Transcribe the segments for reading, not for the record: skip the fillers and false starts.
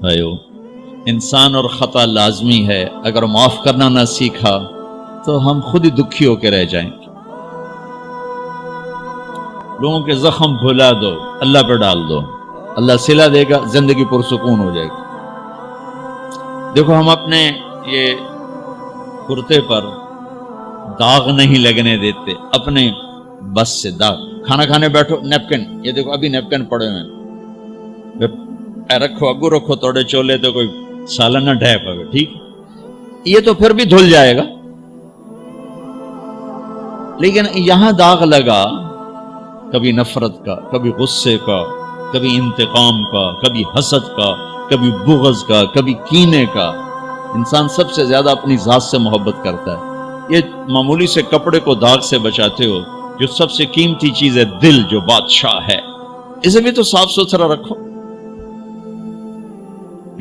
بھائیو، انسان اور خطا لازمی ہے. اگر معاف کرنا نہ سیکھا تو ہم خود ہی دکھی ہو کے رہ جائیں گے. لوگوں کے زخم بھلا دو، اللہ پہ ڈال دو، اللہ صلہ دے گا، زندگی پرسکون ہو جائے گی. دیکھو ہم اپنے یہ کرتے پر داغ نہیں لگنے دیتے، اپنے بس سے داغ. کھانا کھانے بیٹھو، نیپکن، یہ دیکھو ابھی نیپکن پڑے ہوئے ہیں، رکھو اگو رکھو توڑے چولے تو کوئی سالن نہ ڈھے پاوے. ٹھیک، یہ تو پھر بھی دھل جائے گا، لیکن یہاں داغ لگا کبھی نفرت کا، کبھی غصے کا، کبھی انتقام کا، کبھی حسد کا، کبھی بغض کا، کبھی کینے کا. انسان سب سے زیادہ اپنی ذات سے محبت کرتا ہے. یہ معمولی سے کپڑے کو داغ سے بچاتے ہو، جو سب سے قیمتی چیز ہے دل، جو بادشاہ ہے، اسے بھی تو صاف ستھرا رکھو.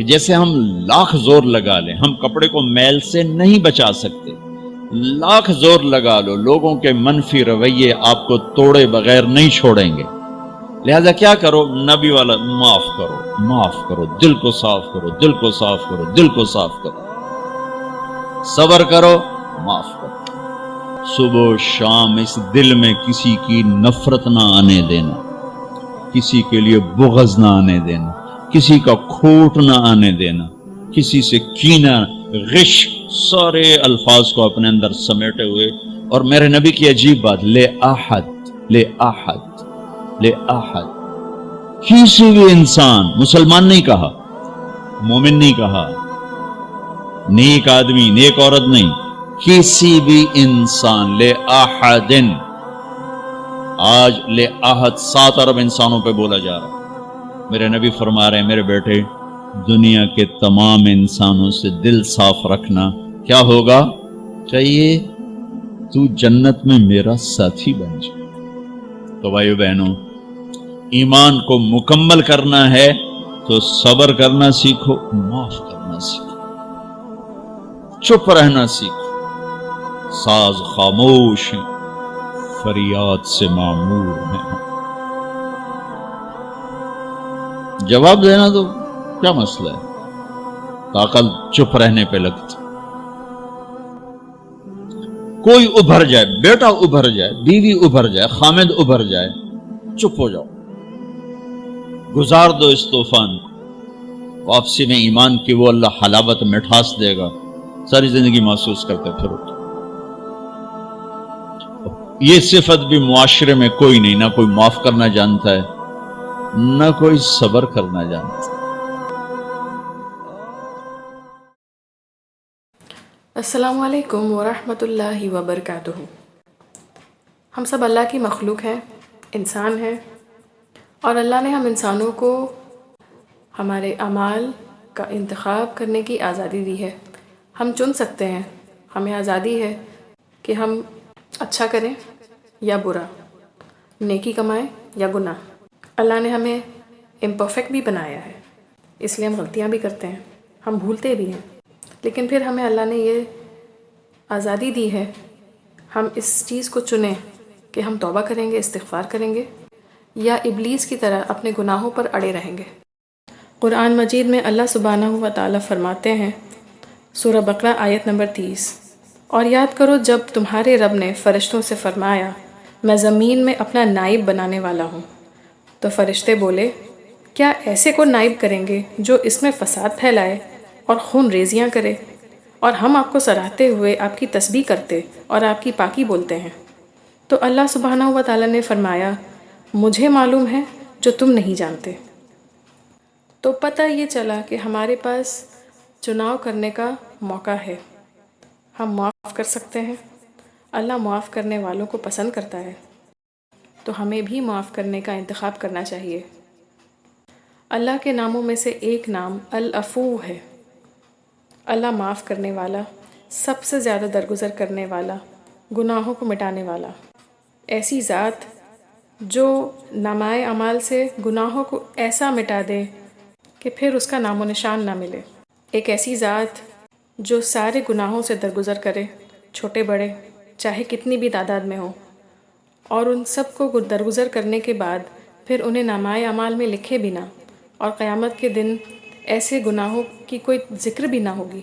جیسے ہم لاکھ زور لگا لیں، ہم کپڑے کو میل سے نہیں بچا سکتے. لاکھ زور لگا لو، لوگوں کے منفی رویے آپ کو توڑے بغیر نہیں چھوڑیں گے. لہذا کیا کرو؟ نبی والا معاف کرو، معاف کرو، دل کو صاف کرو، دل کو صاف کرو، دل کو صاف کرو، صبر کرو، معاف کرو. صبح و شام اس دل میں کسی کی نفرت نہ آنے دینا، کسی کے لیے بغض نہ آنے دینا، کسی کا کھوٹ نہ آنے دینا، کسی سے کینہ، غش، سارے الفاظ کو اپنے اندر سمیٹے ہوئے. اور میرے نبی کی عجیب بات، لے احد، لے احد، لے احد، کسی بھی انسان، مسلمان نہیں کہا، مومن نہیں کہا، نیک آدمی، نیک عورت نہیں، کسی بھی انسان، لے احدن. آج لے احد 7 ارب انسانوں پہ بولا جا رہا ہے. میرے نبی فرما رہے ہیں، میرے بیٹے، دنیا کے تمام انسانوں سے دل صاف رکھنا. کیا ہوگا؟ چاہیے تو جنت میں میرا ساتھی بن جائے. تو بھائیو بہنوں، ایمان کو مکمل کرنا ہے تو صبر کرنا سیکھو، معاف کرنا سیکھو، چپ رہنا سیکھو. ساز خاموش ہیں، فریاد سے معمور ہیں. جواب دینا تو کیا مسئلہ ہے، طاقت چپ رہنے پہ لگتی. کوئی ابھر جائے، بیٹا ابھر جائے، بیوی ابھر جائے، خامد ابھر جائے، چپ ہو جاؤ، گزار دو اس طوفان کو. واپسی میں ایمان کی وہ اللہ حلاوت مٹھاس دے گا، ساری زندگی محسوس کرتے پھرو. یہ صفت بھی معاشرے میں کوئی نہیں، نہ کوئی معاف کرنا جانتا ہے، نہ کوئی صبر کرنا جانتا ہے. السلام علیکم ورحمۃ اللہ وبرکاتہ. ہم سب اللہ کی مخلوق ہیں، انسان ہیں، اور اللہ نے ہم انسانوں کو ہمارے اعمال کا انتخاب کرنے کی آزادی دی ہے. ہم چن سکتے ہیں، ہمیں آزادی ہے کہ ہم اچھا کریں یا برا، نیکی کمائیں یا گناہ. اللہ نے ہمیں امپرفیکٹ بھی بنایا ہے، اس لیے ہم غلطیاں بھی کرتے ہیں، ہم بھولتے بھی ہیں، لیکن پھر ہمیں اللہ نے یہ آزادی دی ہے، ہم اس چیز کو چنیں کہ ہم توبہ کریں گے، استغفار کریں گے، یا ابلیس کی طرح اپنے گناہوں پر اڑے رہیں گے. قرآن مجید میں اللہ سبحانہ و تعالیٰ فرماتے ہیں، سورہ بقرہ آیت نمبر 30، اور یاد کرو جب تمہارے رب نے فرشتوں سے فرمایا میں زمین میں اپنا نائب بنانے والا ہوں، تو فرشتے بولے کیا ایسے کو نائب کریں گے جو اس میں فساد پھیلائے اور خون ریزیاں کرے، اور ہم آپ کو سراہتے ہوئے آپ کی تسبیح کرتے اور آپ کی پاکی بولتے ہیں. تو اللہ سبحانہ و تعالیٰ نے فرمایا مجھے معلوم ہے جو تم نہیں جانتے. تو پتہ یہ چلا کہ ہمارے پاس چناؤ کرنے کا موقع ہے، ہم معاف کر سکتے ہیں. اللہ معاف کرنے والوں کو پسند کرتا ہے، تو ہمیں بھی معاف کرنے کا انتخاب کرنا چاہیے. اللہ کے ناموں میں سے ایک نام العفو ہے. اللہ معاف کرنے والا، سب سے زیادہ درگزر کرنے والا، گناہوں کو مٹانے والا. ایسی ذات جو نامۂ اعمال سے گناہوں کو ایسا مٹا دے کہ پھر اس کا نام و نشان نہ ملے. ایک ایسی ذات جو سارے گناہوں سے درگزر کرے، چھوٹے بڑے، چاہے کتنی بھی تعداد میں ہو، اور ان سب کو درگزر کرنے کے بعد پھر انہیں نامۂ اعمال میں لکھے بھی نہ، اور قیامت کے دن ایسے گناہوں کی کوئی ذکر بھی نہ ہوگی۔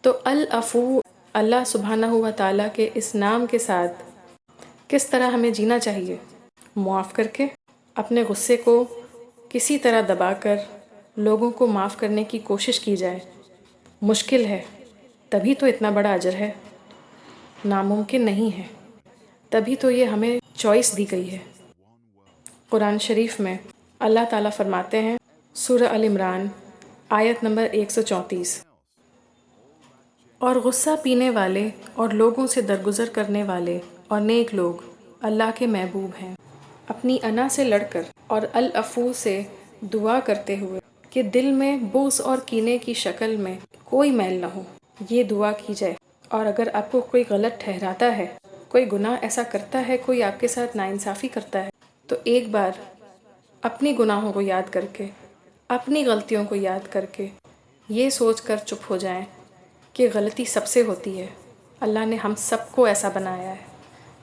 تو العفو، اللہ سبحانہ و تعالیٰ کے اس نام کے ساتھ کس طرح ہمیں جینا چاہیے؟ معاف کر کے، اپنے غصے کو کسی طرح دبا کر لوگوں کو معاف کرنے کی کوشش کی جائے۔ مشکل ہے، تبھی تو اتنا بڑا اجر ہے۔ ناممکن نہیں ہے، تبھی تو یہ ہمیں چوائس دی گئی ہے۔ قرآن شریف میں اللہ تعالیٰ فرماتے ہیں، سورہ ال عمران آیت نمبر 134، اور غصہ پینے والے اور لوگوں سے درگزر کرنے والے اور نیک لوگ اللہ کے محبوب ہیں، اپنی انا سے لڑ کر اور العفو سے دعا کرتے ہوئے کہ دل میں بغض اور کینے کی شکل میں کوئی میل نہ ہو، یہ دعا کی جائے۔ اور اگر آپ کو کوئی غلط ٹھہراتا ہے، کوئی گناہ ایسا کرتا ہے، کوئی آپ کے ساتھ ناانصافی کرتا ہے، تو ایک بار اپنی گناہوں کو یاد کر کے، اپنی غلطیوں کو یاد کر کے یہ سوچ کر چپ ہو جائیں کہ غلطی سب سے ہوتی ہے۔ اللہ نے ہم سب کو ایسا بنایا ہے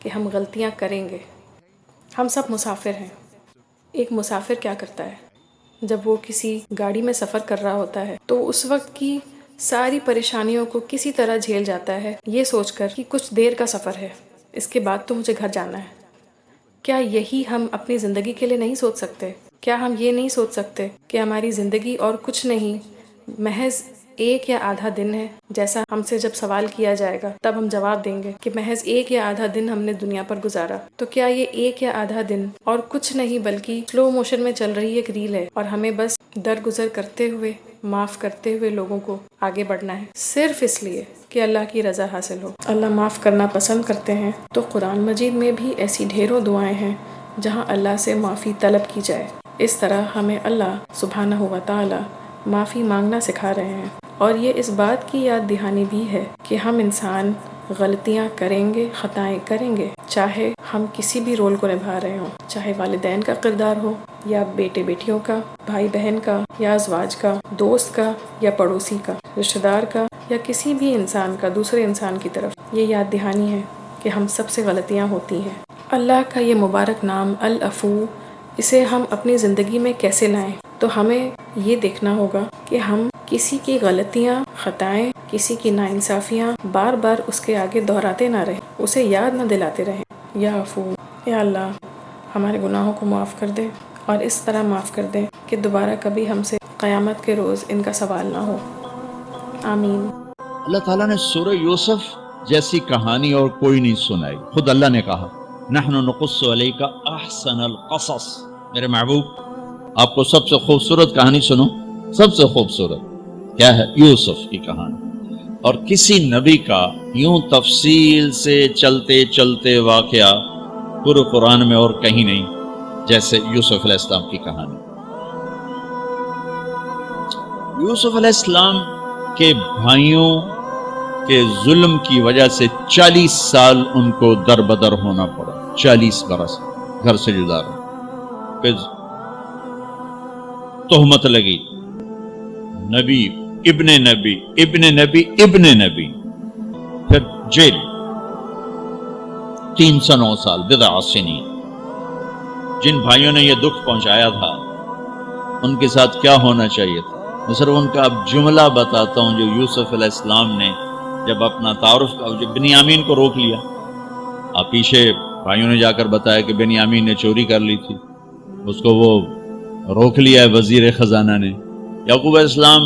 کہ ہم غلطیاں کریں گے۔ ہم سب مسافر ہیں۔ ایک مسافر کیا کرتا ہے؟ جب وہ کسی گاڑی میں سفر کر رہا ہوتا ہے تو اس وقت کی ساری پریشانیوں کو کسی طرح جھیل جاتا ہے، یہ سوچ کر کہ کچھ دیر کا سفر ہے، اس کے بعد تو مجھے گھر جانا ہے۔ کیا یہی ہم اپنی زندگی کے لیے نہیں سوچ سکتے؟ کیا ہم یہ نہیں سوچ سکتے کہ ہماری زندگی اور کچھ نہیں، محض ایک یا آدھا دن ہے؟ جیسا ہم سے جب سوال کیا جائے گا تب ہم جواب دیں گے کہ محض ایک یا آدھا دن ہم نے دنیا پر گزارا۔ تو کیا یہ ایک یا آدھا دن اور کچھ نہیں بلکہ سلو موشن میں چل رہی ایک ریل ہے، اور ہمیں بس درگزر کرتے ہوئے، معاف کرتے ہوئے لوگوں کو آگے بڑھنا ہے، صرف اس لیے کہ اللہ کی رضا حاصل ہو۔ اللہ معاف کرنا پسند کرتے ہیں، تو قرآن مجید میں بھی ایسی ڈھیروں دعائیں ہیں جہاں اللہ سے معافی طلب کی جائے۔ اس طرح ہمیں اللہ سبحانہ و تعالی معافی مانگنا سکھا رہے ہیں، اور یہ اس بات کی یاد دہانی بھی ہے کہ ہم انسان غلطیاں کریں گے، خطائیں کریں گے، چاہے ہم کسی بھی رول کو نبھا رہے ہوں، چاہے والدین کا کردار ہو یا بیٹے بیٹیوں کا، بھائی بہن کا یا ازواج کا، دوست کا یا پڑوسی کا، رشتہ دار کا یا کسی بھی انسان کا دوسرے انسان کی طرف۔ یہ یاد دہانی ہے کہ ہم سب سے غلطیاں ہوتی ہیں۔ اللہ کا یہ مبارک نام العفو، اسے ہم اپنی زندگی میں کیسے لائیں؟ تو ہمیں یہ دیکھنا ہوگا کہ ہم کسی کی غلطیاں، خطائیں، کسی کی ناانصافیاں بار بار اس کے آگے دہراتے نہ رہیں، اسے یاد نہ دلاتے رہیں۔ یا عفو، یا اللہ ہمارے گناہوں کو معاف کر دے، اور اس طرح معاف کر دے کہ دوبارہ کبھی ہم سے قیامت کے روز ان کا سوال نہ ہو۔ آمین۔ اللہ تعالیٰ نے سورہ یوسف جیسی کہانی اور کوئی نہیں سنائی۔ خود اللہ نے کہا، نحن نقص علیک احسن القصص، میرے محبوب آپ کو سب سے خوبصورت کہانی سنو، سب سے خوبصورت کیا ہے؟ یوسف کی کہانی۔ اور کسی نبی کا یوں تفصیل سے چلتے چلتے واقعہ پورے قرآن میں اور کہیں نہیں جیسے یوسف علیہ السلام کی کہانی۔ یوسف علیہ السلام کے بھائیوں کے ظلم کی وجہ سے 40 سال ان کو در بدر ہونا پڑا، 40 برس گھر سے جدا رہے، پھر تہمت لگی، نبی ابن نبی ابن نبی ابن نبی، پھر جیل 309 سال، بضع سنین۔ جن بھائیوں نے یہ دکھ پہنچایا تھا ان کے ساتھ کیا ہونا چاہیے تھا؟ میں صرف ان کا اب جملہ بتاتا ہوں جو یوسف علیہ السلام نے جب اپنا تعارف، جب بنیامین کو روک لیا، آپ پیچھے بھائیوں نے جا کر بتایا کہ بنیامین نے چوری کر لی تھی، اس کو وہ روک لیا ہے وزیر خزانہ نے۔ یعقوب علیہ السلام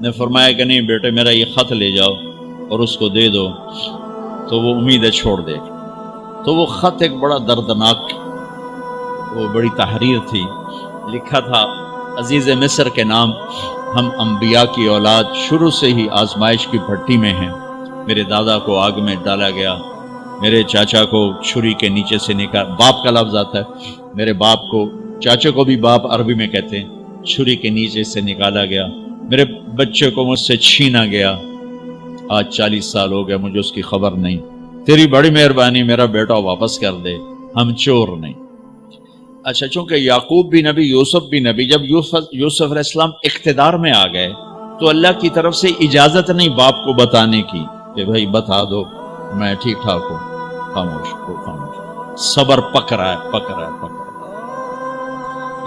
نے فرمایا کہ نہیں بیٹے میرا یہ خط لے جاؤ اور اس کو دے دو تو وہ امیدیں چھوڑ دے۔ تو وہ خط ایک بڑا دردناک، وہ بڑی تحریر تھی، لکھا تھا عزیز مصر کے نام، ہم انبیاء کی اولاد شروع سے ہی آزمائش کی بھٹی میں ہیں، میرے دادا کو آگ میں ڈالا گیا، میرے چاچا کو چھری کے نیچے سے نکال، باپ کا لفظ آتا ہے، میرے باپ کو، چاچا کو بھی باپ عربی میں کہتے ہیں، چھری کے نیچے سے نکالا گیا، میرے بچے کو مجھ سے چھینا گیا، آج 40 سال ہو گئے مجھے اس کی خبر نہیں، تیری بڑی مہربانی میرا بیٹا واپس کر دے، ہم چور نہیں۔ اچھا، چونکہ یعقوب بھی نبی، یوسف بھی نبی، جب یوسف علیہ السلام اقتدار میں آ گئے تو اللہ کی طرف سے اجازت نہیں باپ کو بتانے کی کہ بھائی بتا دو میں ٹھیک ٹھاک ہوں، خاموش ہو، خاموش، صبر پک رہا ہے۔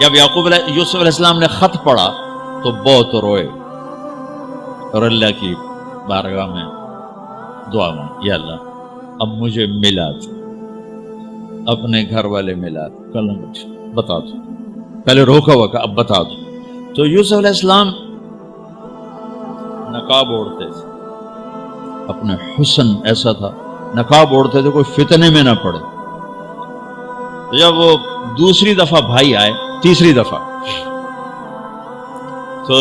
جب یوسف علیہ السلام نے خط پڑھا تو بہت روئے اور اللہ کی بارگاہ میں دعا مانگی، یا اللہ اب مجھے ملا دو، اپنے گھر والے ملا دو، کل بتا دو، پہلے روکا ہوا کہ اب بتا دو۔ تو یوسف علیہ السلام نقاب اوڑھتے تھے، اپنے حسن ایسا تھا، نقاب اوڑھتے تھے کوئی فتنے میں نہ پڑے۔ جب وہ دوسری دفعہ بھائی آئے، تیسری دفعہ، تو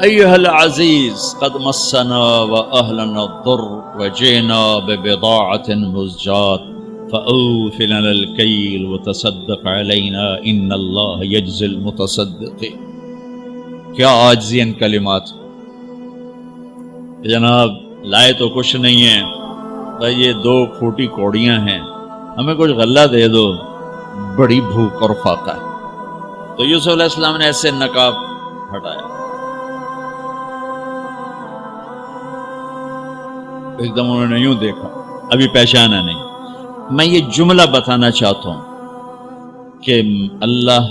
ایھا العزیز قد مسنا واہلنا الضر وجئنا ببضاعة مزجاة فأوف لنا الكيل وتصدق علينا ان اللہ یجزی المتصدقین۔ کیا عاجزی ان کلمات، جناب لائے تو کچھ نہیں ہے بھائی، یہ 2 پھوٹی کوڑیاں ہیں، ہمیں کچھ غلہ دے دو، بڑی بھوک اور فاقہ ہے۔ تو یوسف علیہ السلام نے ایسے نقاب ہٹایا، ایک دم انہوں نے یوں دیکھا، ابھی پہچانا نہیں۔ میں یہ جملہ بتانا چاہتا ہوں کہ اللہ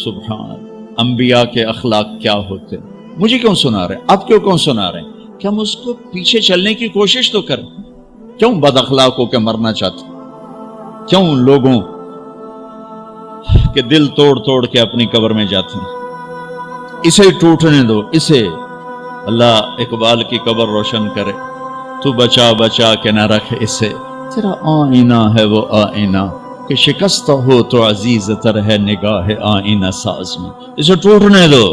سبحان، انبیاء کے اخلاق کیا ہوتے ہیں۔ مجھے کیوں سنا رہے ہیں، آپ کیوں سنا رہے ہیں؟ کہ ہم اس کو پیچھے چلنے کی کوشش تو کریں۔ کیوں بد اخلاق ہو کے مرنا چاہتے ہیں؟ کیوں لوگوں کے دل توڑ کے اپنی قبر میں جاتے ہیں؟ اسے ٹوٹنے دو، اسے اللہ اقبال کی قبر روشن کرے، تو بچا کے نہ رکھ اسے، تیرا آئینہ ہے وہ آئینہ کہ شکستہ ہو تو عزیز تر ہے نگاہ آئینہ ساز میں۔ اسے ٹوٹنے دو،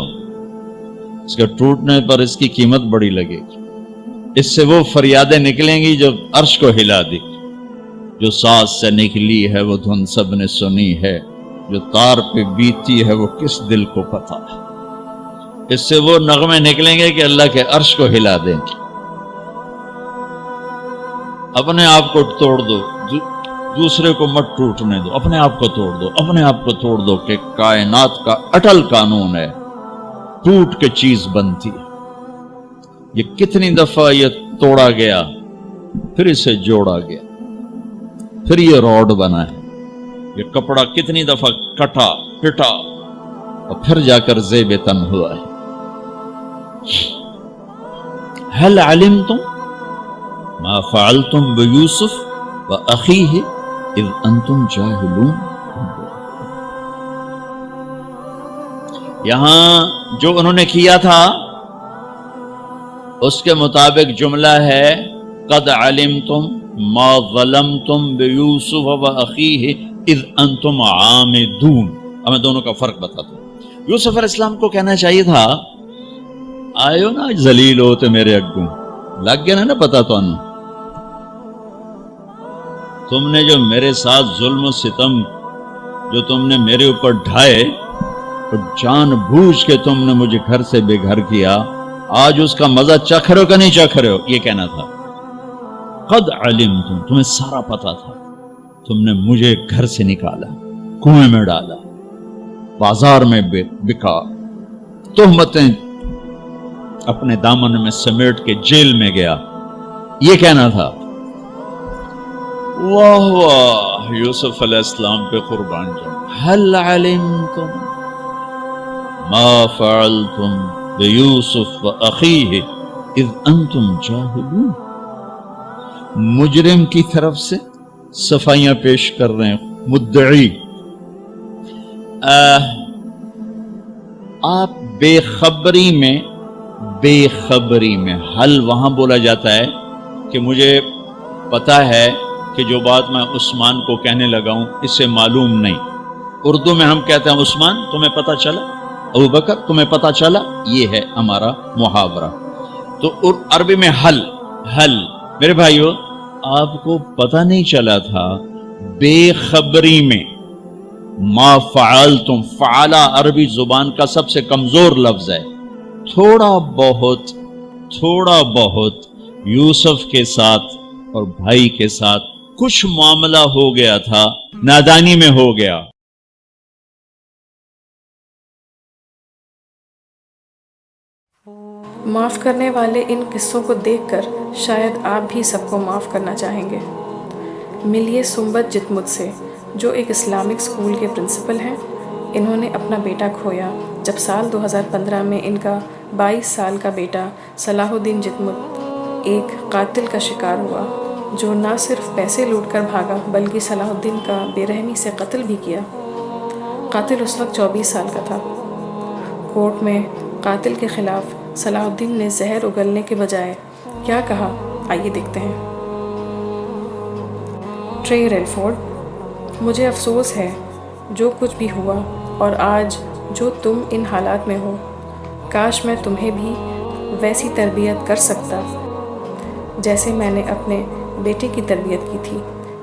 اس کے ٹوٹنے پر اس کی قیمت بڑی لگے گی، اس سے وہ فریادیں نکلیں گی جو عرش کو ہلا دی۔ جو ساز سے نکلی ہے وہ دھن سب نے سنی ہے، جو تار پہ بیتی ہے وہ کس دل کو پتا ہے۔ اس سے وہ نغمے نکلیں گے کہ اللہ کے عرش کو ہلا دیں گے۔ اپنے آپ کو توڑ دو، دوسرے کو مت ٹوٹنے دو، اپنے آپ کو توڑ دو، اپنے آپ کو توڑ دو کہ کائنات کا اٹل قانون ہے، ٹوٹ کے چیز بنتی ہے۔ یہ کتنی دفعہ یہ توڑا گیا، پھر اسے جوڑا گیا، پھر یہ روڈ بنا ہے۔ یہ کپڑا کتنی دفعہ کٹا پٹا اور پھر جا کر زیب تن ہوا ہے۔ هل علمتم ما فعلتم بيوسف واخيه اذ انتم جاهلون۔ یہاں جو انہوں نے کیا تھا اس کے مطابق جملہ ہے قد علمتم ما ظلمتم بيوسف واخيه اذ انتم عامدون۔ اب میں دونوں کا فرق بتاتا ہوں۔ یوسف علیہ السلام کو کہنا چاہیے تھا آئیو نا ذلیل ہوتے میرے اگوں، لگ گیا نا پتا تو انہوں، تم نے جو میرے ساتھ ظلم و ستم جو تم نے میرے اوپر ڈھائے اور جان بوجھ کے تم نے مجھے گھر سے بے گھر کیا، آج اس کا مزہ چکھ رہے ہو کہ نہیں چکھ رہے ہو؟ یہ کہنا تھا۔ قد علمتم، تمہیں سارا پتا تھا، تم نے مجھے گھر سے نکالا، کنویں میں ڈالا، بازار میں بکا، تہمتیں اپنے دامن میں سمیٹ کے جیل میں گیا، یہ کہنا تھا۔ واہ واہ، یوسف علیہ السلام پہ قربان جاؤ۔ هل علمتم ما فعلتم بیوسف واخیہ اذ انتم جاہلون۔ مجرم کی طرف سے صفائیاں پیش کر رہے ہیں، مدعی۔ آپ بے خبری میں حل وہاں بولا جاتا ہے کہ مجھے پتا ہے کہ جو بات میں عثمان کو کہنے لگا ہوں اسے معلوم نہیں۔ اردو میں ہم کہتے ہیں عثمان تمہیں پتا چلا، ابو بکر تمہیں پتا چلا، یہ ہے ہمارا محاورہ۔ تو عربی میں حل میرے بھائیو، آپ کو پتا نہیں چلا تھا بے خبری میں ما فعلتم، فعلا عربی زبان کا سب سے کمزور لفظ ہے۔ تھوڑا بہت یوسف کے ساتھ اور بھائی کے ساتھ کچھ معاملہ ہو گیا تھا، نادانی میں ہو گیا۔ معاف کرنے والے ان قصوں کو دیکھ کر شاید آپ بھی سب کو معاف کرنا چاہیں گے۔ ملیے سنبت جتمت سے، جو ایک اسلامک اسکول کے پرنسپل ہیں انہوں نے اپنا بیٹا کھویا جب سال 2015 میں ان کا 22 سال کا بیٹا صلاح الدین جتمت ایک قاتل کا شکار ہوا، جو نہ صرف پیسے لوٹ کر بھاگا بلکہ صلاح الدین کا بے رحمی سے قتل بھی کیا۔ قاتل اس وقت 24 سال کا تھا۔ کورٹ میں قاتل کے خلاف صلاح الدین نے زہر اگلنے کے بجائے کیا کہا، آئیے دیکھتے ہیں۔ ٹرے ریلفورڈ: مجھے افسوس ہے جو کچھ بھی ہوا اور آج جو تم ان حالات میں ہو۔ کاش میں تمہیں بھی ویسی تربیت کر سکتا جیسے میں نے اپنے بیٹے کی تربیت کی تھی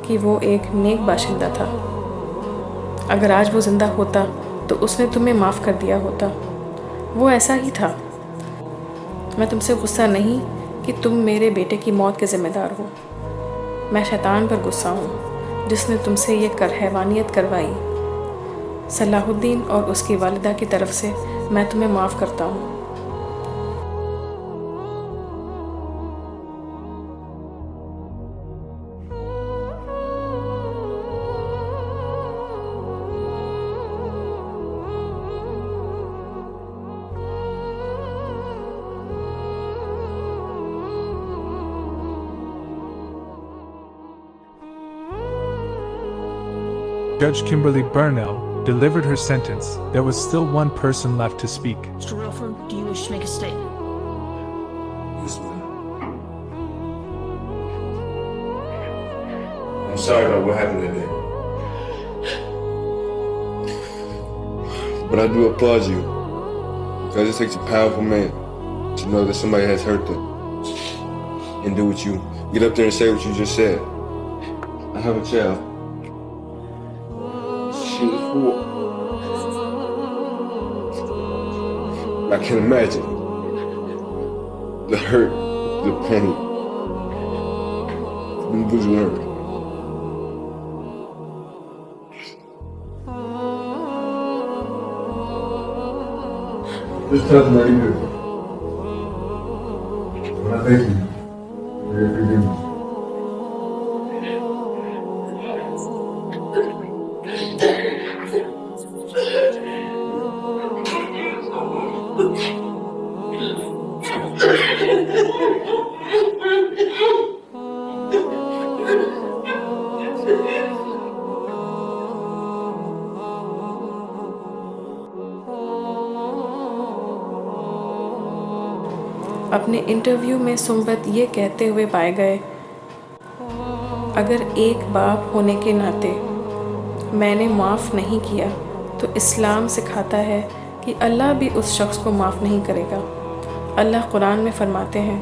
کہ وہ ایک نیک باشندہ تھا۔ اگر آج وہ زندہ ہوتا تو اس نے تمہیں معاف کر دیا ہوتا۔ وہ ایسا ہی تھا۔ میں تم سے غصہ نہیں کہ تم میرے بیٹے کی موت کے ذمہ دار ہو۔ میں شیطان پر غصہ ہوں جس نے تم سے یہ حیوانیت کروائی۔ صلاح الدین اور اس کی والدہ کی طرف سے میں تمہیں معاف کرتا ہوں۔ Judge Kimberly Burnell delivered her sentence. There was still one person left to speak. Mr. Relford, do you wish to make a statement? Yes, ma'am. I'm sorry about what happened today. But I do applaud you. Because it takes a powerful man to know that somebody has hurt them. And do what you get up there and say what you just said. I have a child. She was 4. I can imagine the hurt, the pain, the visual hurt. This doesn't make you. And I thank you for your forgiveness. اپنے interview میں سنبت یہ کہتے ہوئے پائے گئے، اگر ایک باپ ہونے کے ناطے میں نے معاف نہیں کیا تو اسلام سکھاتا ہے کہ اللہ بھی اس شخص کو معاف نہیں کرے گا۔ اللہ قرآن میں فرماتے ہیں،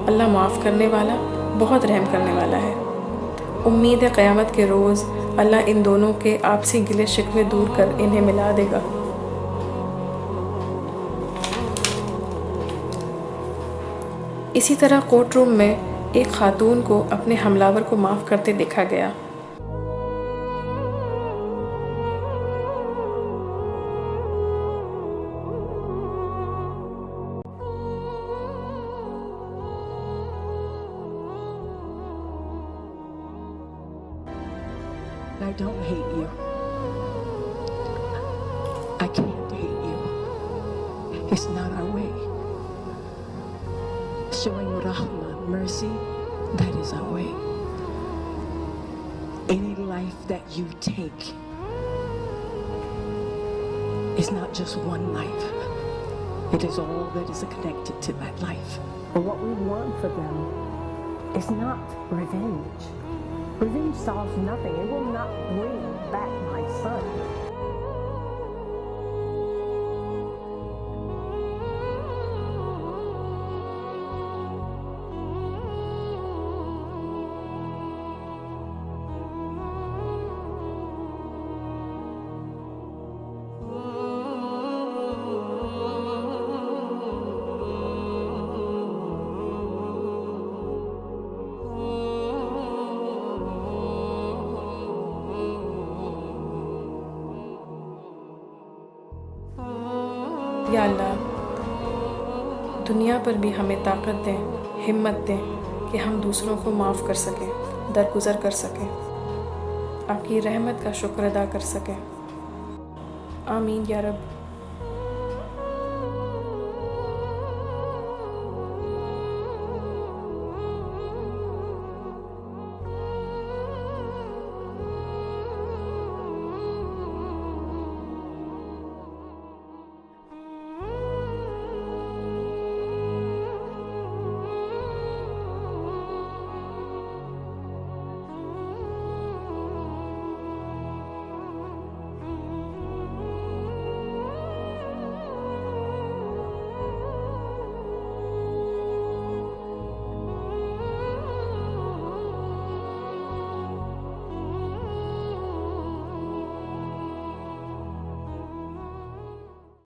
اللہ معاف کرنے والا بہت رحم کرنے والا ہے۔ امید ہے قیامت کے روز اللہ ان دونوں کے آپسی گلے شکوے دور کر انہیں ملا دے گا۔ اسی طرح کورٹ روم میں ایک خاتون کو اپنے حملاور کو معاف کرتے دیکھا گیا۔ I don't hate you. I can't hate you. It's not our way. Showing rahmah, mercy, that is our way. Any life that you take is not just one life. It is all that is connected to that life. But what we want for them is not revenge. Revenge solves nothing. It will not bring back my son. یا اللہ، دنیا پر بھی ہمیں طاقت دیں، ہمت دیں کہ ہم دوسروں کو معاف کر سکیں، درگزر کر سکیں، آپ کی رحمت کا شکر ادا کر سکیں۔ آمین یا رب.